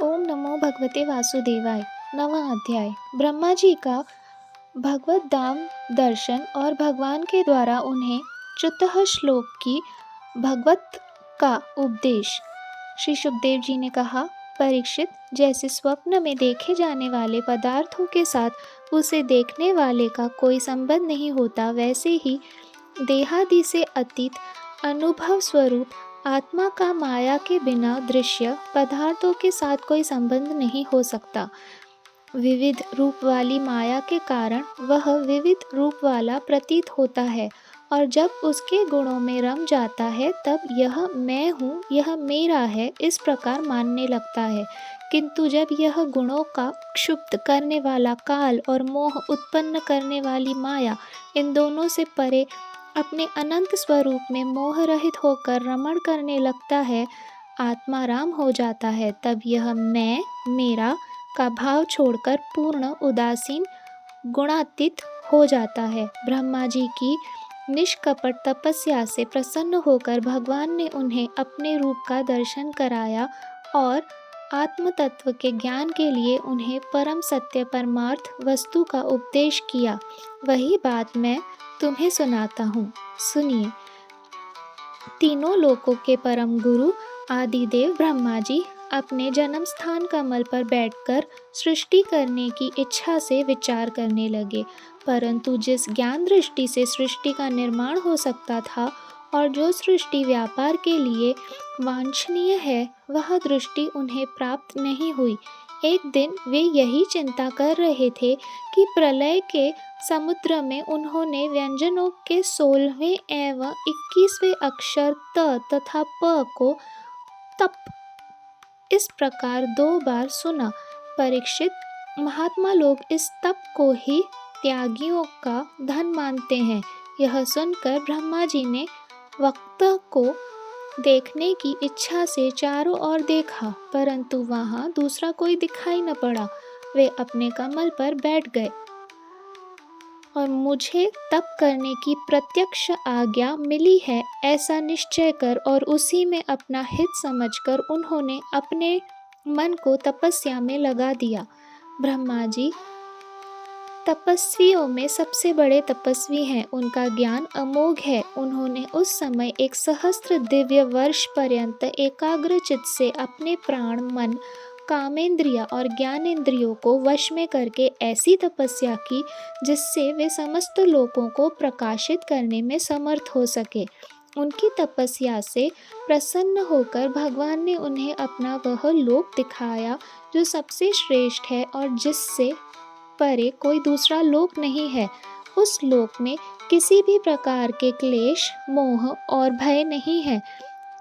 ओम नमो भगवते वासुदेवाय। नवा अध्याय। ब्रह्मा जी का भगवत धाम दर्शन और भगवान के द्वारा उन्हें चतुः श्लोक की भगवत का उपदेश। श्री सुखदेव जी ने कहा, परीक्षित, जैसे स्वप्न में देखे जाने वाले पदार्थों के साथ उसे देखने वाले का कोई संबंध नहीं होता, वैसे ही देहादि से अतीत अनुभव स्वरूप आत्मा का माया के बिना दृश्य पदार्थों के साथ कोई संबंध नहीं हो सकता। विविध रूप वाली माया के कारण वह विविध रूप वाला प्रतीत होता है, और जब उसके गुणों में रम जाता है तब यह मैं हूँ, यह मेरा है, इस प्रकार मानने लगता है। किंतु जब यह गुणों का क्षुब्ध करने वाला काल और मोह उत्पन्न करने वाली माया, इन दोनों से परे अपने अनंत स्वरूप में मोह रहित होकर रमण करने लगता है, आत्मा राम हो जाता है, तब यह मैं, मेरा का भाव छोड़कर पूर्ण उदासीन गुणातीत हो जाता है। ब्रह्मा जी की निष्कपट तपस्या से प्रसन्न होकर भगवान ने उन्हें अपने रूप का दर्शन कराया और आत्म तत्व के ज्ञान के लिए उन्हें परम सत्य परमार्थ वस्तु का उपदेश किया। वही बात मैं तुम्हें सुनाता हूँ, सुनिए। तीनों लोकों के परम गुरु आदिदेव ब्रह्मा जी अपने जन्म स्थान कमल पर बैठकर सृष्टि करने की इच्छा से विचार करने लगे, परंतु जिस ज्ञान दृष्टि से सृष्टि का निर्माण हो सकता था और जो सृष्टि व्यापार के लिए वांछनीय है, वह दृष्टि उन्हें प्राप्त नहीं हुई। एक दिन वे यही चिंता कर रहे थे कि प्रलय के समुद्र में उन्होंने व्यंजनों के 16वें एवं 21वें अक्षर त तथा प को तप इस प्रकार 2 बार सुना। परीक्षित, महात्मा लोग इस तप को ही त्यागियों का धन मानते हैं। यह सुनकर ब्रह्मा जी ने वक्ता को देखने की इच्छा से चारों ओर देखा, परंतु वहां दूसरा कोई दिखाई न पड़ा। वे अपने कमल पर बैठ गए और मुझे तप करने की प्रत्यक्ष आज्ञा मिली है, ऐसा निश्चय कर और उसी में अपना हित समझकर उन्होंने अपने मन को तपस्या में लगा दिया। ब्रह्मा जी तपस्वियों में सबसे बड़े तपस्वी हैं, उनका ज्ञान अमोघ है। उन्होंने उस समय 1 सहस्त्र दिव्य वर्ष पर्यंत एकाग्र चित्त से अपने प्राण, मन, कामेंद्रिय और ज्ञानेंद्रियों को वश में करके ऐसी तपस्या की जिससे वे समस्त लोकों को प्रकाशित करने में समर्थ हो सके। उनकी तपस्या से प्रसन्न होकर भगवान ने उन्हें अपना वह लोक दिखाया जो सबसे श्रेष्ठ है और जिससे परे कोई दूसरा लोक नहीं है। उस लोक में किसी भी प्रकार के क्लेश, मोह और भय नहीं है।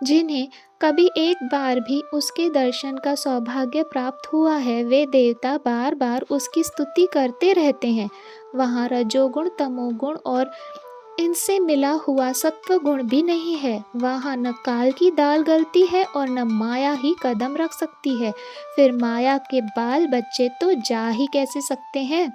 जिन्हें कभी एक बार भी उसके दर्शन का सौभाग्य प्राप्त हुआ है, वे देवता बार बार उसकी स्तुति करते रहते हैं। वहाँ रजोगुण, तमोगुण और इनसे मिला हुआ सत्व गुण भी नहीं है। वहाँ न काल की दाल गलती है और न माया ही कदम रख सकती है। फिर माया के बाल बच्चे तो जा ही कैसे सकते हैं।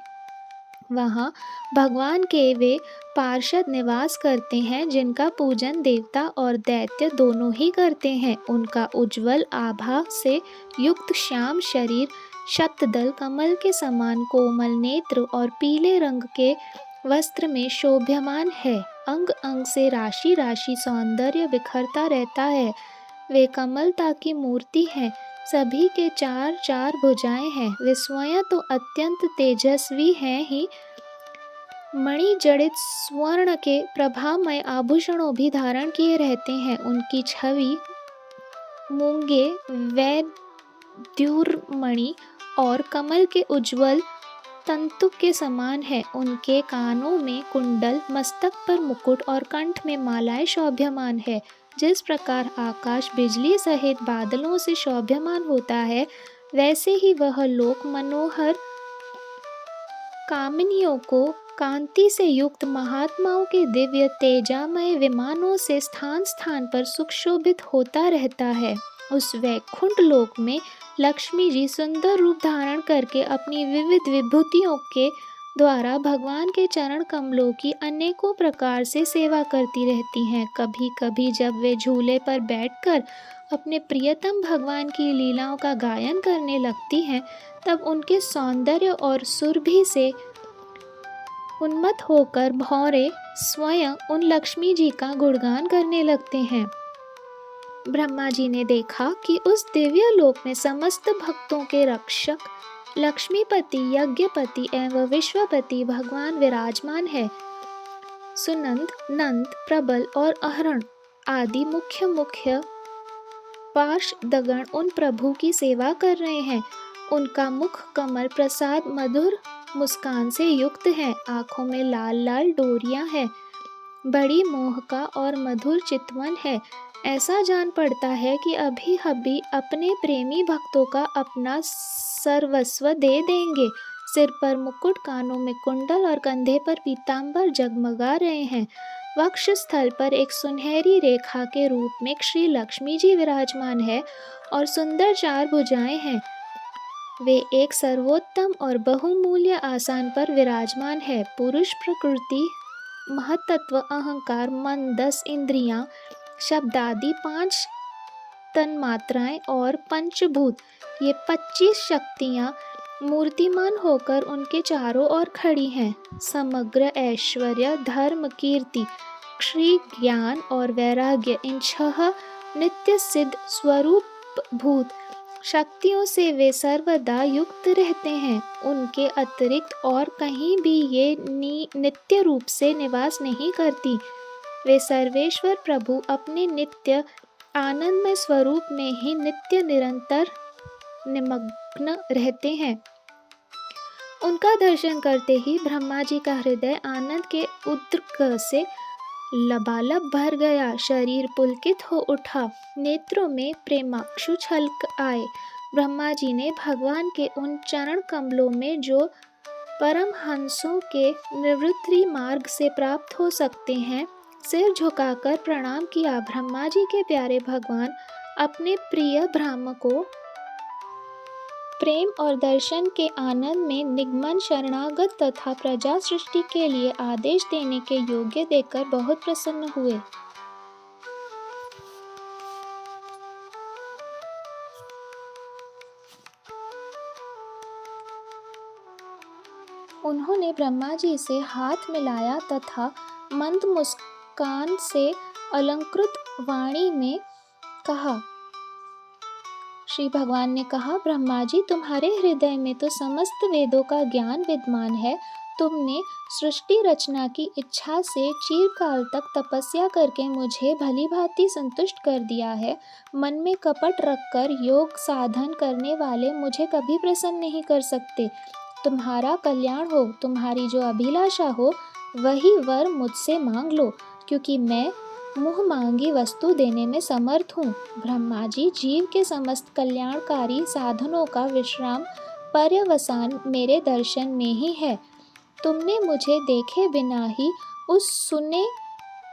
वहाँ भगवान के वे पार्षद निवास करते हैं जिनका पूजन देवता और दैत्य दोनों ही करते हैं। उनका उज्ज्वल आभा से युक्त श्याम शरीर, शतदल कमल के समान कोमल नेत्र और पीले रंग के वस्त्र में शोभ्यमान है। अंग अंग से राशि राशि सौंदर्य बिखरता रहता है। वे कमलता की मूर्ति हैं। सभी के 4 भुजाएं हैं। वे स्वयं तो अत्यंत तेजस्वी हैं ही, मणि जड़ित स्वर्ण के प्रभामय आभूषणों भी धारण किए रहते हैं। उनकी छवि मूंगे, वैद्युर्मणि और कमल के उज्ज्वल तंतु के समान है। उनके कानों में कुंडल, मस्तक पर मुकुट और कंठ में मालाएं शोभ्यमान है। जिस प्रकार आकाश बिजली सहित बादलों से शोभ्यमान होता है, वैसे ही वह लोक मनोहर कामिनियों को कांति से युक्त महात्माओं के दिव्य तेजामय विमानों से स्थान स्थान पर सुशोभित होता रहता है। उस वैकुंठ लोक में लक्ष्मी जी सुंदर रूप धारण करके अपनी विविध विभूतियों के द्वारा भगवान के चरण कमलों की अनेकों प्रकार से सेवा करती रहती हैं। कभी कभी जब वे झूले पर बैठकर अपने प्रियतम भगवान की लीलाओं का गायन करने लगती हैं, तब उनके सौंदर्य और सुरभि से उन्मत्त होकर भौरे स्वयं उन लक्ष्मी जी का गुणगान करने लगते हैं। ब्रह्मा जी ने देखा कि उस दिव्य लोक में समस्त भक्तों के रक्षक लक्ष्मीपति, यज्ञपति एवं विश्वपति भगवान विराजमान है। सुनंद, नंद, प्रबल और अहरण आदि मुख्य मुख्य पार्षदगण उन प्रभु की सेवा कर रहे हैं। उनका मुख कमल प्रसाद मधुर मुस्कान से युक्त है। आंखों में लाल लाल डोरियां हैं। बड़ी मोहका और मधुर चितवन है। ऐसा जान पड़ता है कि अभी अभी अपने प्रेमी भक्तों का अपना सर्वस्व दे देंगे। सिर पर मुकुट, कानों में कुंडल और कंधे पर पीतांबर जगमगा रहे हैं। वक्ष स्थल पर एक सुनहरी रेखा के रूप में श्री लक्ष्मी जी विराजमान है और सुंदर 4 भुजाएं हैं। वे एक सर्वोत्तम और बहुमूल्य आसन पर विराजमान है। पुरुष प्रकृति, महतत्व, अहंकार, मन, 10 इंद्रियां, शब्द आदि 5 तन्मात्राएं और पंचभूत, ये 25 शक्तियां मूर्तिमान होकर उनके चारों ओर खड़ी हैं। समग्र ऐश्वर्य, धर्म, कीर्ति, श्री, ज्ञान और वैराग्य, इन 6 नित्य सिद्ध स्वरूप भूत शक्तियों से वे सर्वदा युक्त रहते हैं। उनके अतिरिक्त और कहीं भी ये नित्य रूप से निवास नहीं करती। वे सर्वेश्वर प्रभु अपने नित्य आनंदमय स्वरूप में ही नित्य निरंतर निमग्न रहते हैं। उनका दर्शन करते ही ब्रह्मा जी का हृदय आनंद के उद्रेक से लबालब भर गया। शरीर पुलकित हो उठा। नेत्रों में प्रेमाक्षु छलक आए। ब्रह्मा जी ने भगवान के उन चरण कमलों में जो परमहंसों के निवृत्ति मार्ग से प्राप्त हो सकते हैं, सिर झुकाकर प्रणाम किया। ब्रह्मा जी के प्यारे भगवान अपने प्रिय ब्रह्म को प्रेम और दर्शन के आनंद में निगमन, शरणागत तथा प्रजा सृष्टि के लिए आदेश देने के योग्य देखकर बहुत प्रसन्न हुए। उन्होंने ब्रह्मा जी से हाथ मिलाया तथा मंद मुस्कान से अलंकृत वाणी में कहा। श्री भगवान ने कहा, ब्रह्मा जी, तुम्हारे हृदय में तो समस्त वेदों का ज्ञान विद्यमान है। तुमने सृष्टि रचना की इच्छा से चिरकाल तक तपस्या करके मुझे भली भांति संतुष्ट कर दिया है। मन में कपट रखकर योग साधन करने वाले मुझे कभी प्रसन्न नहीं कर सकते। तुम्हारा कल्याण हो, तुम्हारी जो अभिलाषा हो वही वर मुझसे मांग लो, क्योंकि मैं मुँह मांगी वस्तु देने में समर्थ हूँ। ब्रह्मा जी, जीव के समस्त कल्याणकारी साधनों का विश्राम पर्यवसान मेरे दर्शन में ही है। तुमने मुझे देखे बिना ही उस सुने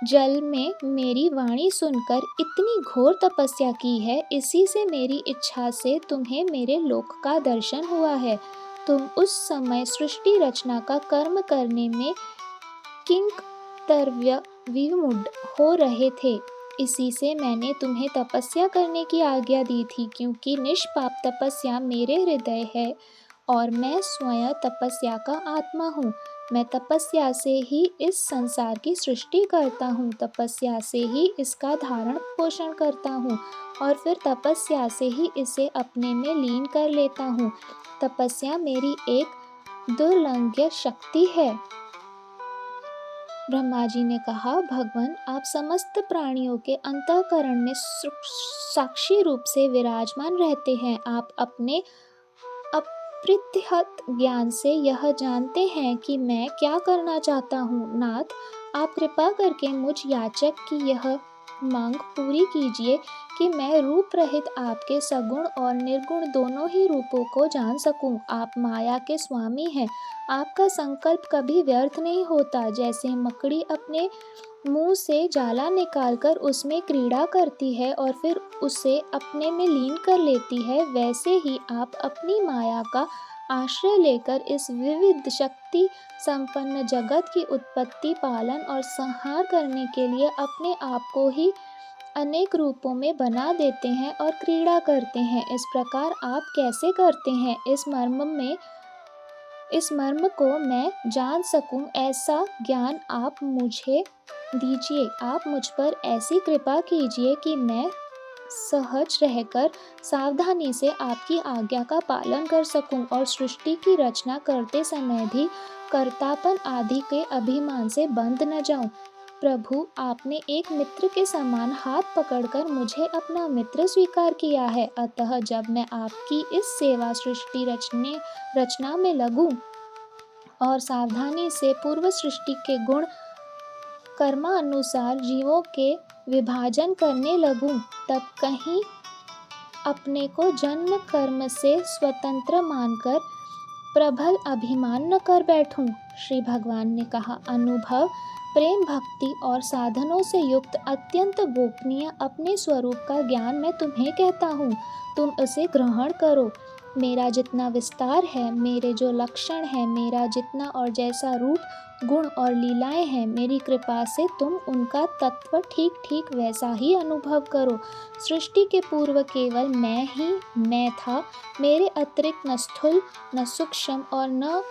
जल में मेरी वाणी सुनकर इतनी घोर तपस्या की है। इसी से मेरी इच्छा से तुम्हें मेरे लोक का दर्शन हुआ है। तुम उस समय सृष्टि रचना का कर्म करने में किंकर्तव्य विमूढ़ हो रहे थे। इसी से मैंने तुम्हें तपस्या करने की आज्ञा दी थी, क्योंकि निष्पाप तपस्या मेरे हृदय है और मैं स्वयं तपस्या का आत्मा हूँ। मैं तपस्या से ही इस संसार की सृष्टि करता हूँ, तपस्या से ही इसका धारण पोषण करता हूँ और फिर तपस्या से ही इसे अपने में लीन कर लेता हूँ। तपस्या मेरी एक दुर्लंघ्य शक्ति है। ब्रह्मा जी ने कहा, भगवान, आप समस्त प्राणियों के अंतःकरण में साक्षी रूप से विराजमान रहते हैं। आप अपने अप्रतिहत ज्ञान से यह जानते हैं कि मैं क्या करना चाहता हूँ। नाथ, आप कृपा करके मुझ याचक की यह मांग पूरी कीजिए कि मैं रूप रहित आपके सगुण और निर्गुण दोनों ही रूपों को जान सकूं। आप माया के स्वामी हैं। आपका संकल्प कभी व्यर्थ नहीं होता। जैसे मकड़ी अपने मुंह से जाला निकालकर उसमें क्रीड़ा करती है और फिर उसे अपने में लीन कर लेती है, वैसे ही आप अपनी माया का आश्रय लेकर इस विविध शक्ति संपन्न जगत की उत्पत्ति, पालन और संहार करने के लिए अपने आप को ही अनेक रूपों में बना देते हैं और क्रीड़ा करते हैं। इस प्रकार आप कैसे करते हैं? इस मर्म को मैं जान सकूं, ऐसा ज्ञान आप मुझे दीजिए। आप मुझ पर ऐसी कृपा कीजिए कि मैं सहज रहकर सावधानी से आपकी आज्ञा का पालन कर सकूं और सृष्टि की रचना करते समय भी कर्तापन आदि के अभिमान से बंध न जाऊं। प्रभु, आपने एक मित्र के समान हाथ पकड़कर मुझे अपना मित्र स्वीकार किया है, अतः जब मैं आपकी इस सेवा सृष्टि रचना में लगूं और सावधानी से पूर्व सृष्टि के गुण कर्मानुसार जीवों के विभाजन करने लगूं, तब कहीं अपने को जन्म कर्म से स्वतंत्र मानकर प्रबल अभिमान न कर बैठूं। श्री भगवान ने कहा, अनुभव, प्रेम, भक्ति और साधनों से युक्त अत्यंत गोपनीय अपने स्वरूप का ज्ञान मैं तुम्हें कहता हूँ, तुम उसे ग्रहण करो। मेरा जितना विस्तार है, मेरे जो लक्षण है, मेरा जितना और जैसा रूप, गुण और लीलाएं हैं, मेरी कृपा से तुम उनका तत्व ठीक ठीक वैसा ही अनुभव करो। सृष्टि के पूर्व केवल मैं ही मैं था, मेरे अतिरिक्त न स्थूल न सूक्ष्म और न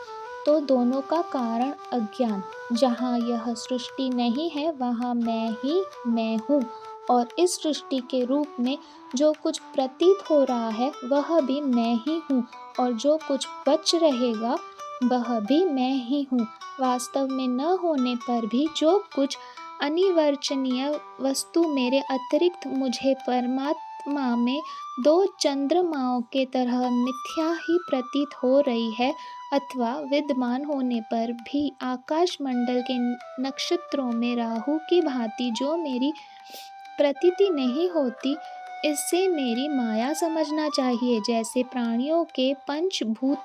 तो दोनों का कारण अज्ञान। जहाँ यह सृष्टि नहीं है, वहाँ मैं ही मैं हूँ, और इस सृष्टि के रूप में जो कुछ प्रतीत हो रहा है वह भी मैं ही हूँ, और जो कुछ बच रहेगा वह भी मैं ही हूँ। वास्तव में न होने पर भी जो कुछ अनिर्वचनीय वस्तु मेरे अतिरिक्त मुझे परमात्मा में दो चंद्रमाओं के तरह मिथ्या ही प्रतीत हो रही है, अथवा विद्यमान होने पर भी आकाश मंडल के नक्षत्रों में राहु की भांति जो मेरी प्रतीति नहीं होती, इससे मेरी माया समझना चाहिए। जैसे प्राणियों के पंचभूत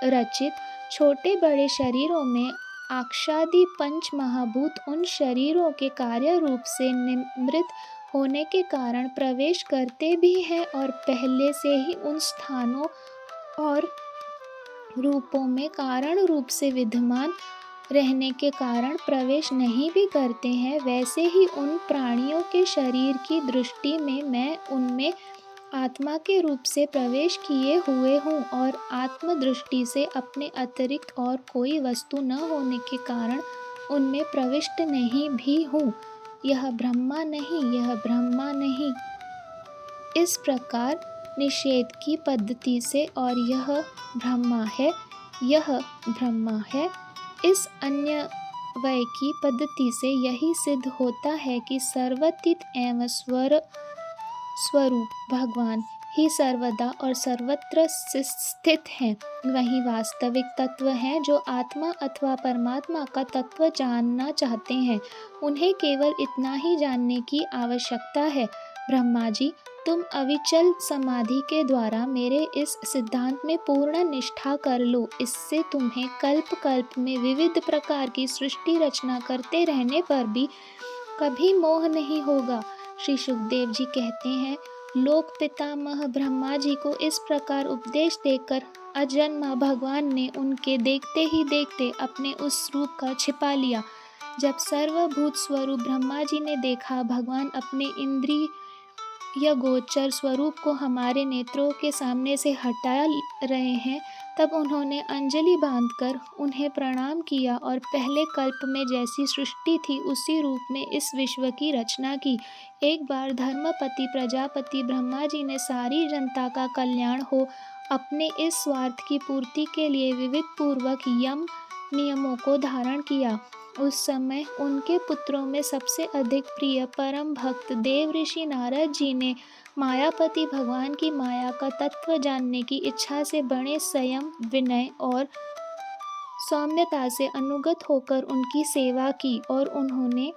रचित छोटे बड़े शरीरों में आक्षादि पंच महाभूत उन शरीरों के कार्य रूप से निमृत होने के कारण प्रवेश करते भी हैं, और पहले से ही उन स्थानों और रूपों में कारण रूप से विद्यमान रहने के कारण प्रवेश नहीं भी करते हैं, वैसे ही उन प्राणियों के शरीर की दृष्टि में मैं उनमें आत्मा के रूप से प्रवेश किए हुए हूँ, और आत्म दृष्टि से अपने अतिरिक्त और कोई वस्तु न होने के कारण उनमें प्रविष्ट नहीं भी हूँ। यह ब्रह्मा नहीं, यह ब्रह्मा नहीं। इस प्रकार निषेध की पद्धति से, और यह ब्रह्मा है, यह ब्रह्मा है, इस अन्वय की पद्धति से यही सिद्ध होता है कि सर्वतीत एवं स्वरूप भगवान ही सर्वदा और सर्वत्र स्थित हैं। वही वास्तविक तत्व हैं जो आत्मा अथवा परमात्मा का तत्व जानना चाहते हैं। उन्हें केवल इतना ही जानने की आवश्यकता है। ब्रह्मा जी, तुम अविचल समाधि के द्वारा मेरे इस सिद्धांत में पूर्ण निष्ठा कर लो। इससे तुम्हें कल्प कल्प में विविध प्रकार की सृष्टि रचना करते रहने पर भी कभी मोह नहीं होगा। श्री सुखदेव जी कहते हैं, लोक पितामह ब्रह्मा जी को इस प्रकार उपदेश देकर अजन्मा भगवान ने उनके देखते ही देखते अपने उस रूप का छिपा लिया। जब सर्वभूत स्वरूप ब्रह्मा जी ने देखा भगवान अपने इंद्रिय गोचर स्वरूप को हमारे नेत्रों के सामने से हटा रहे हैं, तब उन्होंने अंजलि बांधकर उन्हें प्रणाम किया और पहले कल्प में जैसी सृष्टि थी उसी रूप में इस विश्व की रचना की। एक बार धर्मपति प्रजापति ब्रह्मा जी ने सारी जनता का कल्याण हो अपने इस स्वार्थ की पूर्ति के लिए विविध पूर्वक यम नियमों को धारण किया। उस समय उनके पुत्रों में सबसे अधिक प्रिय परम भक्त देव ऋषि नारद जी ने मायापति भगवान की माया का तत्व जानने की इच्छा से बड़े संयम, विनय और सौम्यता से अनुगत होकर उनकी सेवा की, और उन्होंने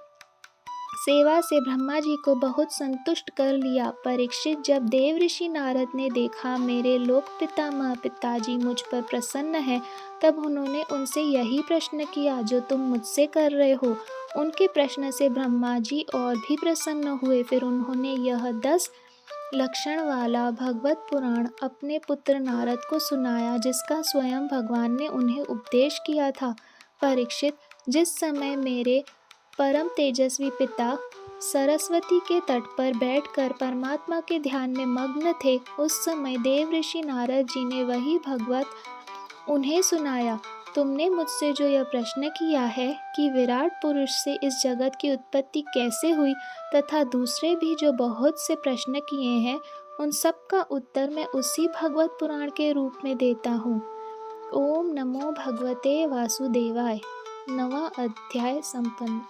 सेवा से ब्रह्मा जी को बहुत संतुष्ट कर लिया। परीक्षित, जब देव ऋषि नारद ने देखा मेरे लोक पितामह पिताजी मुझ पर प्रसन्न है, तब उन्होंने उनसे यही प्रश्न किया जो तुम मुझसे कर रहे हो। उनके प्रश्न से ब्रह्मा जी और भी प्रसन्न हुए। फिर उन्होंने यह 10 लक्षण वाला भगवत पुराण अपने पुत्र नारद को सुनाया, जिसका स्वयं भगवान ने उन्हें उपदेश किया था। परीक्षित, जिस समय मेरे परम तेजस्वी पिता सरस्वती के तट पर बैठकर परमात्मा के ध्यान में मग्न थे, उस समय देव ऋषि नारद जी ने वही भगवत उन्हें सुनाया। तुमने मुझसे जो यह प्रश्न किया है कि विराट पुरुष से इस जगत की उत्पत्ति कैसे हुई, तथा दूसरे भी जो बहुत से प्रश्न किए हैं, उन सब का उत्तर मैं उसी भगवत पुराण के रूप में देता हूँ। ओम नमो भगवते वासुदेवाय। 9वां अध्याय संपन्न।